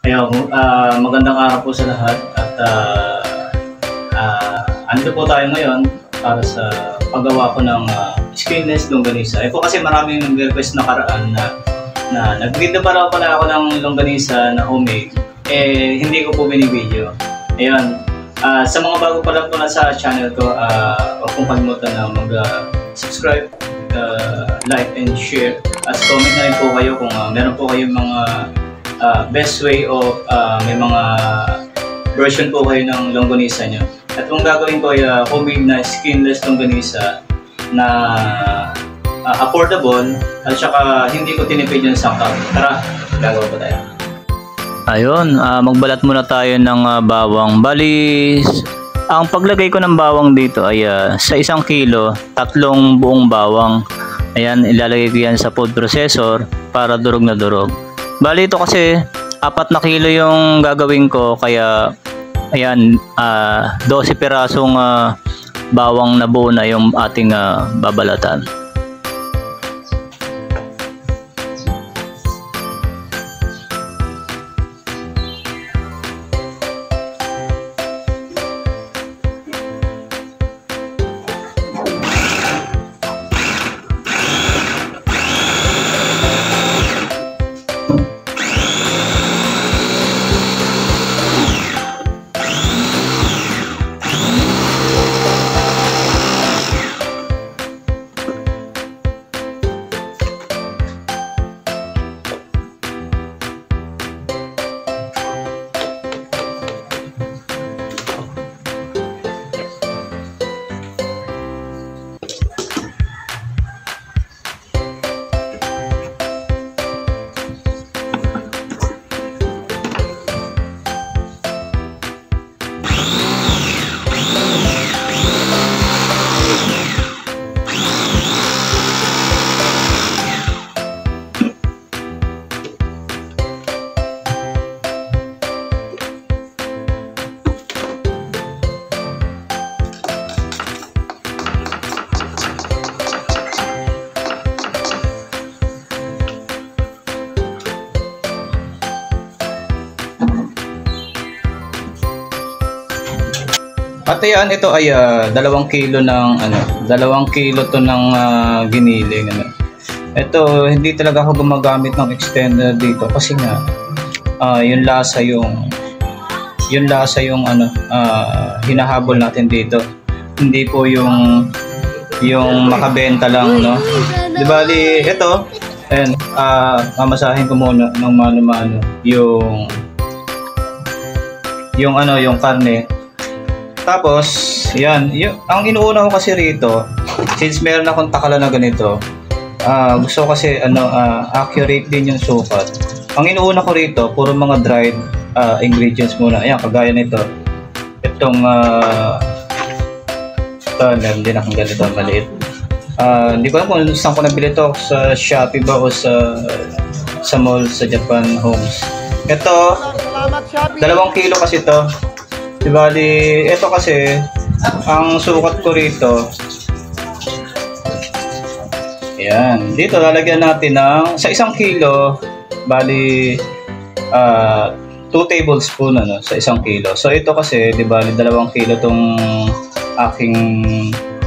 Ayun, magandang araw po sa lahat at andito po tayo ngayon para sa paggawa ko ng skinless longganisa. Ito kasi maraming nag-request na karaan na nag-video pala ako ng longganisa na homemade. Hindi ko po binibideo. Ayun, sa mga bago pa lang po na sa channel ko, huwag pong kalimutan na mag-subscribe, like and share. At comment na rin po kayo kung meron po kayong mga best way of may mga version po kayo ng longganisa nyo. At kung gagawin ko ay homemade na skinless longganisa na affordable at saka hindi ko tinipid yung sangkap. Tara, gagawa po tayo. Ayun, magbalat muna tayo ng bawang. Bali, ang paglagay ko ng bawang dito ay sa 1 kilo, 3 buong bawang. Ayan, ilalagay ko yan sa food processor para durog na durog. Bali ito kasi 4 na kilo yung gagawin ko, kaya ayan, 12 pirasong bawang na buo na yung ating babalatan. At ayan, ito ay 2 kilo ng 2 kilo to ng giniling. Ito, hindi talaga ako gumagamit ng extender dito kasi nga yung lasa yung hinahabol natin dito. Hindi po yung makabenta lang, no. Di bali, ito, ayan, mamasahin ko muna ng mano-mano yung karne. Tapos, yan, ang inuuna ko kasi rito, since meron akong takala na ganito, gusto ko kasi accurate din yung sukat. Ang inuuna ko rito, puro mga dried ingredients muna. Ayan, kagaya nito. Itong meron din akong ganito, maliit. Hindi ko alam kung saan ko nabili ito, sa Shopee ba o sa mall sa Japan Homes. Ito, 2 kilo kasi ito. Bali, ito kasi ang sukat ko rito. Ayan, dito lalagyan natin ng sa 1 kilo, bali 2 tablespoon sa 1 kilo. So ito kasi, di bali 2 kilo tong aking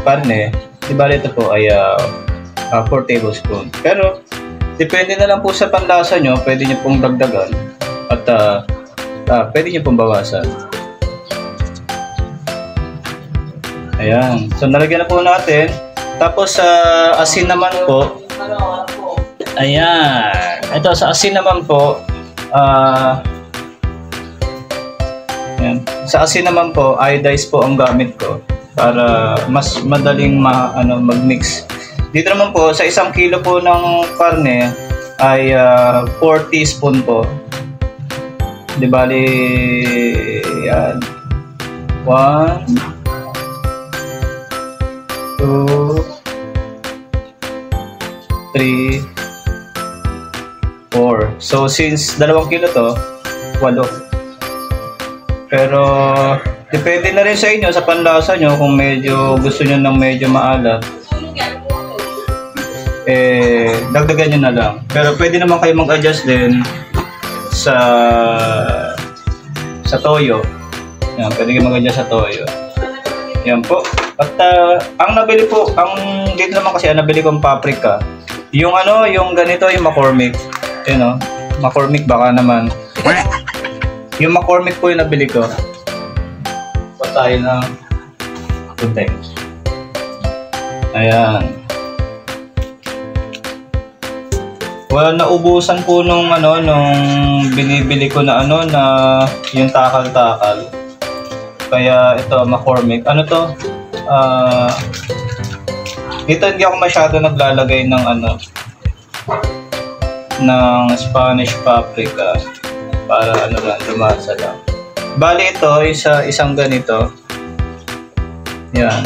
karne. Di bali ito po ay 4 tablespoon. Pero depende na lang po sa panlasa nyo, pwede nyo pong dagdagan at pwede nyo pong bawasan. Ayan. So, nalagyan na po natin. Tapos, sa asin naman po. Ayan. Ito, sa asin naman po. Ayan. Sa asin naman po, iodized po ang gamit ko. Para mas madaling mag-mix. Dito naman po, sa 1 kilo po ng karne, ay 4 teaspoon po. Di bali, yan. 1, 2, 3, 4. So since 2 kilo to, 8. Pero depende na rin sa inyo, sa panlasa nyo, kung medyo gusto nyo ng medyo maalat. dagdagan nyo na lang. Pero pwede naman kayo mag-adjust din sa toyo. Yan, pwede kayo maganda sa toyo. Yan po. At ang nabili po, dito naman kasi ang nabili kong paprika, yung yung ganito, yung McCormick. Yun McCormick baka naman. Yung McCormick po yung nabili ko. Tayo ng putek. Ayan. Well, naubusan po nung binibili ko na na yung takal-takal. Kaya ito McCormick. Ano to? Dito hindi ako masyado naglalagay ng ng Spanish paprika para lang lumasa lang. Bali ito, isang ganito. Yan.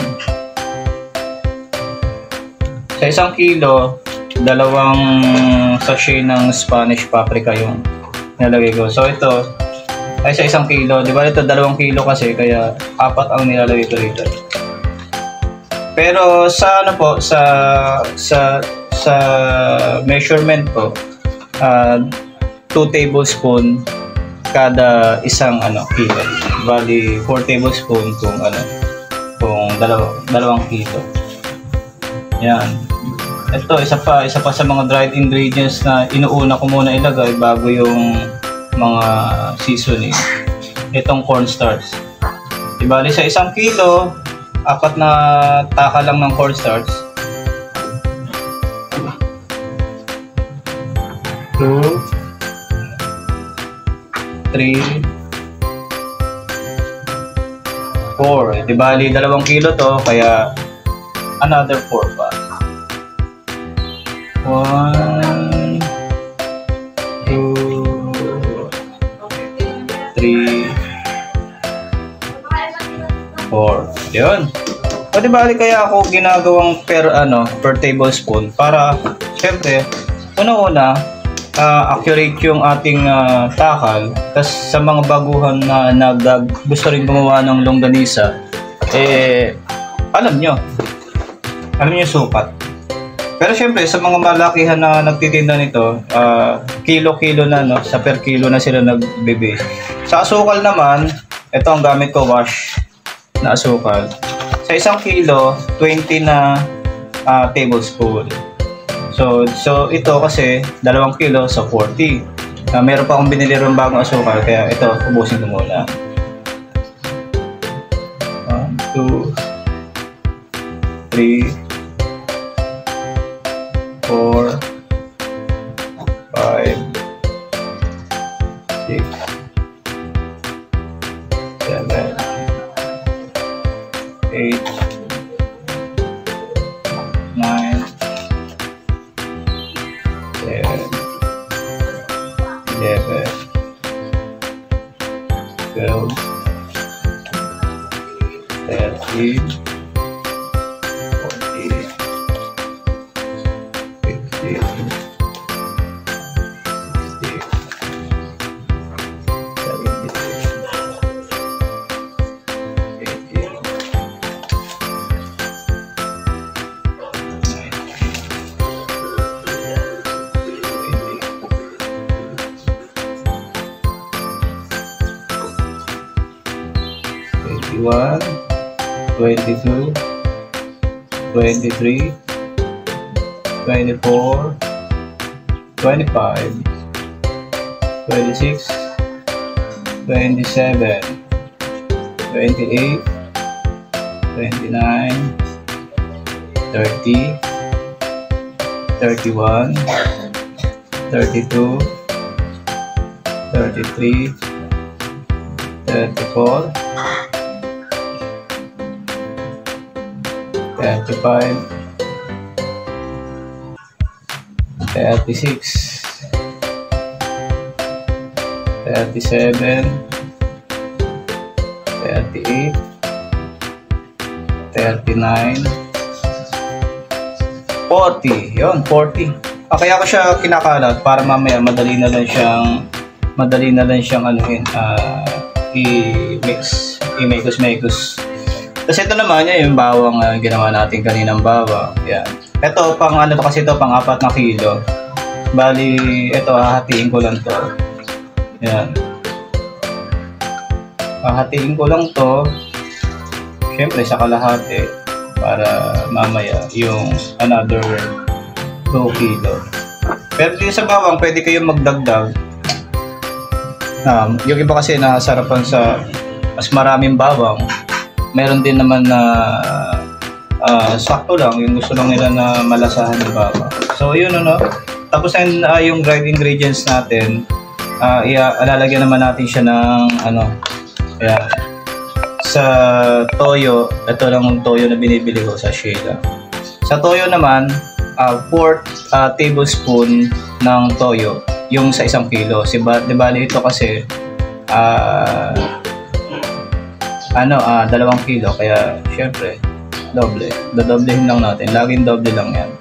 Sa 1 kilo, 2 sachet ng Spanish paprika yung nilalagay ko. So ito, ay sa 1 kilo. Di ba ito 2 kilo kasi, kaya 4 ang nilalagay ko dito. Pero sa sa measurement ko, 2 tablespoon kada isang kilo. Bali 4 tablespoon kung kung 2 kilo. Yan. Ito isa pa sa mga dried ingredients na inuuna ko muna ilagay bago yung mga seasoning. Itong cornstarch. Bali sa 1 kilo, 4 na taka lang ng cornstarch. 2 3 4. Di bali 2 kilo to, kaya another 4 pa. 1 2 3 4. Yun. O di bali kaya ako ginagawang per tablespoon para syempre una-una accurate yung ating takal. Tas sa mga baguhan na gusto rin gumawa ng longganisa, alam nyo sukat. Pero syempre sa mga malakihan na nagtitinda nito, kilo-kilo na sa per kilo na sila nagbe-base. Sa asukal naman, ito ang gamit ko, wash na asukal. Sa 1 kilo, 20 na tablespoon. So ito kasi 2 kilo, so 40. Meron pa akong binili rin bagong asukal, kaya ito, ubusin ko muna. 1, 2, 3, 4, 5, 6, 7, 8, 9, 11, 12, 13, 14, 15, 16, 17, 21, 22, 23, 24, 25, 26, 27, 28, 29, 30, 31, 32, 33, 34, 35, 36, 37, 38, 39, 40. Yun, 40. Kaya ko siya kinakalat para mamaya madali na lang siyang i-mekos. Kasi ito naman yung bawang ginawa natin kaninang bawang. Yan. Ito pang kasi ito pang 4 na kilo. Bali ito hahatiin ko lang to. Yan. Hahatiin ko lang to. Siyempre sa kalahati para mamaya yung another 2 kilo. Pero dito sa bawang, pwede kayong magdagdag. Yung iba kasi nasarapan sa mas maraming bawang. Meron din naman na sakto lang, yung gusto lang nila na malasahan ng bawang. So yun ano. Tapos yung dried ingredients natin, ilalagyan naman natin siya ng ano, ayan, sa toyo. Ito lang yung toyo na binibili ko sa Sheila. Sa toyo naman, 4 tablespoon ng toyo yung sa 1 kilo. Di bali ito kasi 2 kilo, kaya syempre doble. Dodoblehin lang natin. Laging doble lang yan.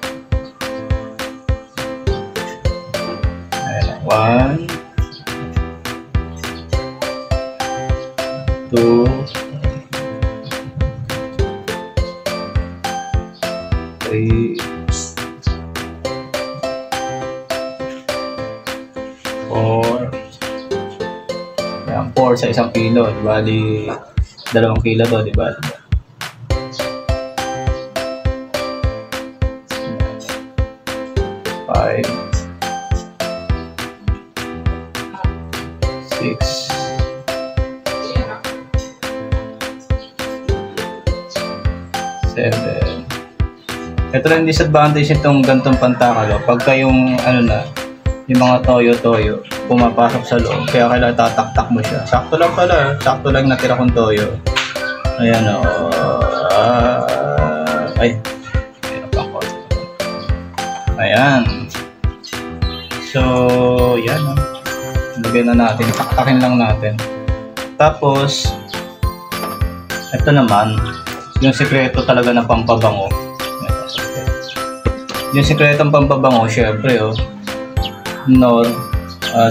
Ayan, 1, 2, 3, 4. Ayan, 4 sa 1 kilo. Di bali 2 kilo to, di ba? 5, 6, 7. Ito lang disadvantage itong gantong pantakalo. Pagka yung yung mga toyo-toyo pumapasok sa loob, kaya kailangan tataktak mo siya. Sakto lang pala, sakto lang natira kong toyo. Ayan o. Ayan. So, yan o. Lagyan na natin, taktakin lang natin. Tapos, ito naman, yung sekreto talaga na pampabango. Yung sekretong pampabango, syempre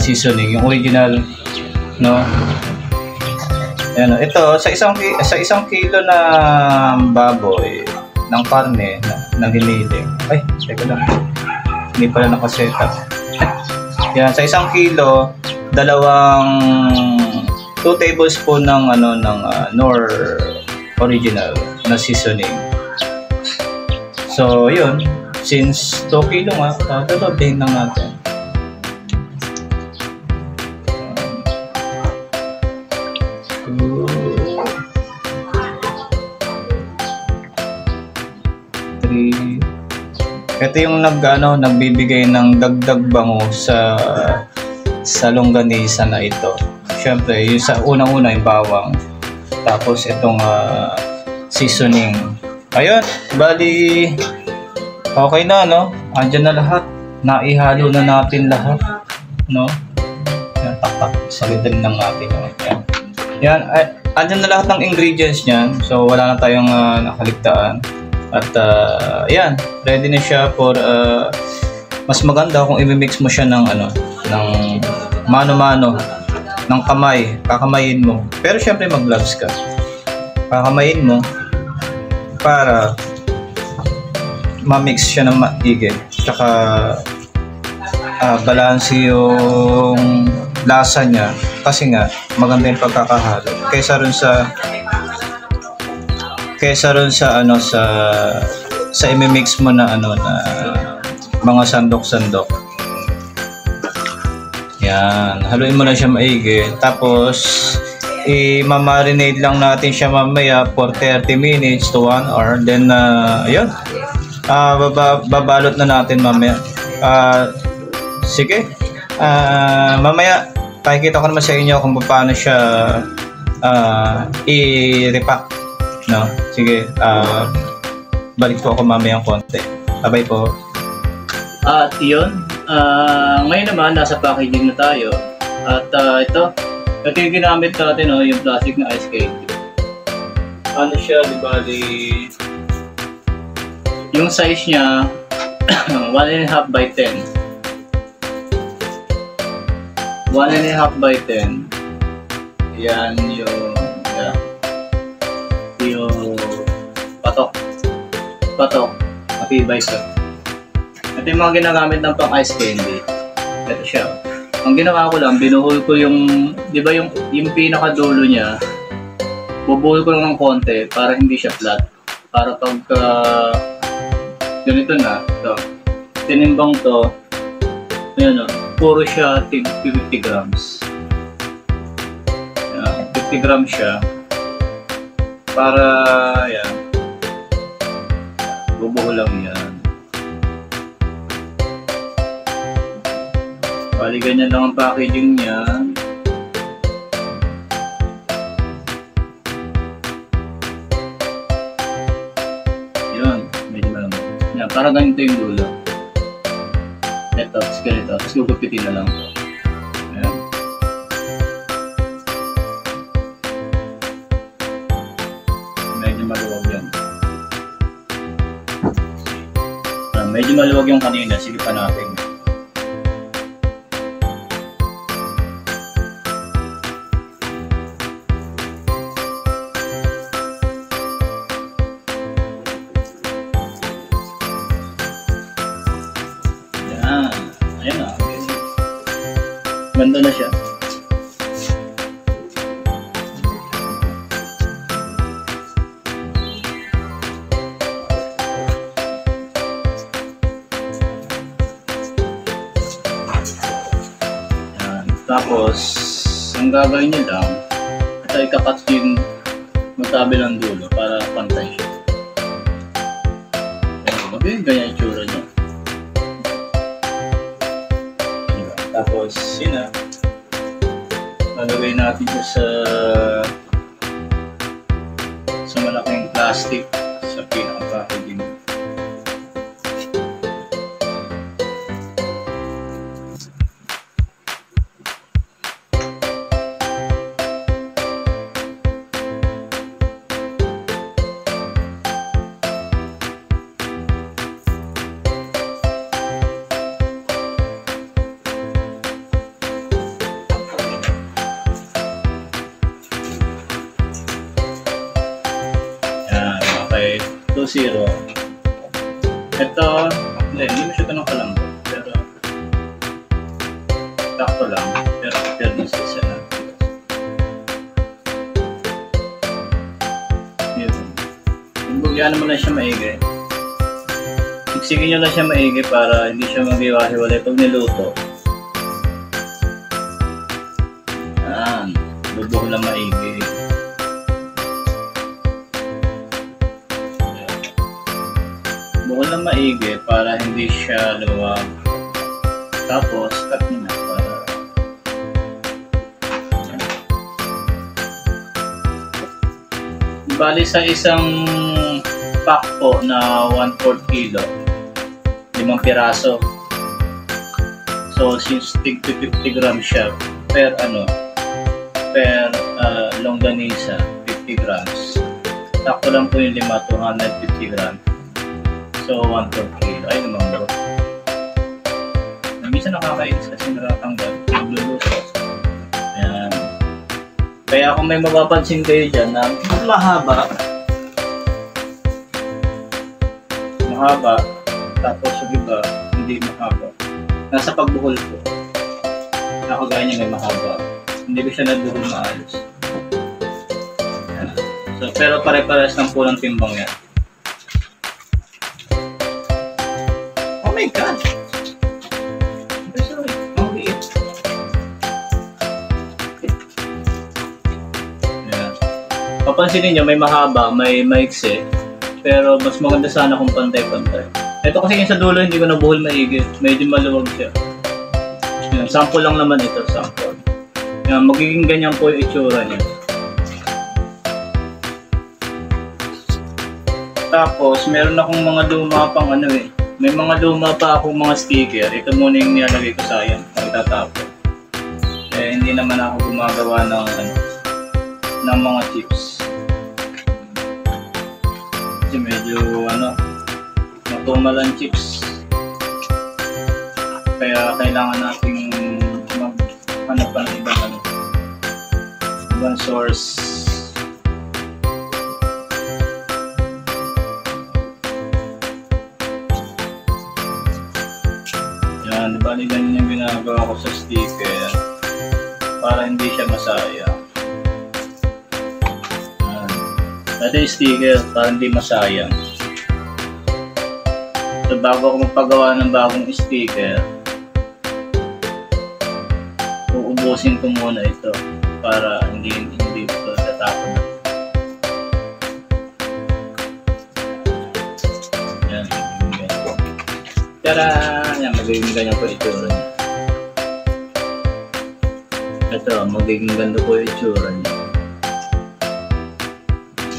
seasoning, yung original, Ayan, ito sa isang kilo na baboy ng karne na giniling. Ay, teka lang. Hindi pala naka-setup. Yan, sa 1 kilo, 2 tablespoon ng Knorr original na seasoning. So, yun. Since 2 kilo nga, dodoblehin lang natin. Ito yung nagbibigay ng dagdag bango sa longganisa na ito. Siyempre, yung sa unang-una yung bawang. Tapos itong seasoning. Ayun, bali okay na, Andyan na lahat. Naihalo na natin lahat, Yan, tak-tak. Salitin lang natin. Yan, andyan na lahat ng ingredients niyan. So, wala na tayong nakaligtaan. At yan, ready na siya for mas maganda kung i-mix mo siya ng mano-mano, ng kamay, kakamayin mo. Pero syempre mag-gloves ka. Kakamayin mo para ma-mix siya ng maigi. Tsaka balance yung lasa niya kasi nga maganda yung pagkakahalo kaysa ron sa i-mix mo na na mga sandok-sandok. Yan, haluin mo na siya maigi. Tapos i-marinate lang natin siya mamaya for 30 minutes to 1 hour. Then ayun, babalot na natin mamaya. Sige, mamaya pakikita ko naman sa inyo kung paano siya i-repack. Sige, balik po ako mamaya ng konti. Bye po. At yun, ngayon naman nasa packaging na tayo. At ito yung ginamit natin, yung plastic na ice cream. Ano siya, di bali, yung size niya 1.5 by 10. 1.5 by 10. Yan yung patok, matibay siya. Ito yung mga ginagamit ng pang ice candy. Ito siya. Ang ginawa ko lang, binuhol ko yung, di ba yung pinakadulo niya, bubuhol ko lang ng konti para hindi siya flat. Para pagka ganito na, ito, tinimbang to, ayan o, puro siya 50 grams. Ayan, 50 grams siya. Para, ayan, bubuhol lang yan. Bali, ganyan lang ang packaging niya. Yun, medyo malamang. Yan, para ganito yung dulo. Ito, tapos ganito. Tapos gugupitin na lang ito. Ayan. Medyo maluwag yan. Medyo maluwag yung kanina. Sige pa natin. Ayan na. Ganda na siya. Ayan. Tapos, ang gagawin niyo lang, ito ikakat yung magkabilang dulo para pantay siya. Ayan, ganyan yung tsura niya. Tapos, yun na. Lalagay natin siya sa malaking plastic sa pinaka-packaging. Okay, 2-0. Ito, hindi mo siya ganun kalambot, pero takto lang, pero fairness isa na. Yun. Bugyan mo na siya maigi. Siksikin nyo lang siya maigi para hindi siya mag-iwahiwalay pag niluto. Yan, bubuhol lang maigi. Buhol na maigi para hindi siya luwag. Tapos, cut nyo na para bali sa isang pack po na 1/4 kilo, 5 piraso. So, since 50 grams siya per longganisa, 50 grams. Takto lang po yung 5, 250 grams. So, 1/4 kilo. Ay, naman bro. Minsan nakakainis kasi nakatanggal. Nagluluto. Ayan. Kaya kung may mapapansin kayo dyan na mahaba. Mahaba. Tapos yung iba, hindi mahaba. Nasa pagbuhol ko. Ako gaya niya may mahaba. Hindi ko siya naduhol maayos. Ayan. So, pero pare-pares lang po ng timbang yan. Oh my God! Sorry, ang liit. Ayan. Papansinin nyo, may mahaba, may maiksi. Pero mas maganda sana kung pantay-pantay. Ito kasi yung sa dulo, hindi ko nabuhol maigi. Medyo maluwag siya. Ayan, sample lang naman ito, sample. Ayan, magiging ganyan po yung itsura niya. Tapos, meron akong mga luma pang may mga luma pa akong mga sticker. Ito muna yung nilalagay ko sa ayan. Magtatapon. Eh, hindi naman ako gumagawa ng mga chips. Kasi medyo matumalan chips. Kaya kailangan nating maghanap pa ng ibang source. Yan, diba? Bali, ganyan yung ginagawa ko sa sticker para hindi siya masayang. Ito yung sticker para hindi masayang. So, bago ako magpagawa ng bagong sticker, uubusin ko muna ito para hindi ito tatapon na. Yan, tara! Yan, magiging ganyan po itsura niya. Ito, magiging ganda po yung itsura niya.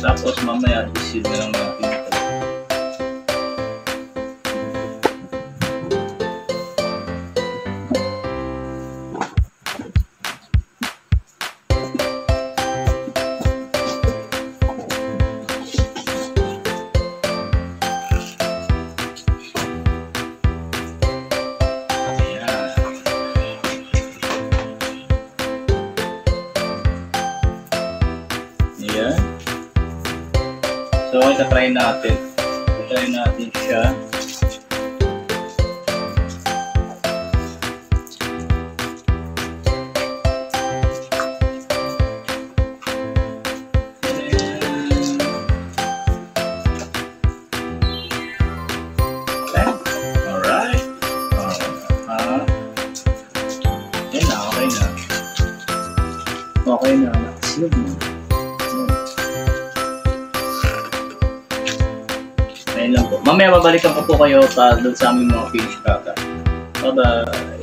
Tapos mamaya, isil na lang natin ito. Ayan. So, itatry natin. Itatry natin siya. Okay. Alright. Okay na, okay na. Okay na. Nakasilog na. Ayun lang po. Mamaya babalikan ko po kayo pa doon sa aming mga finish product. Bye-bye!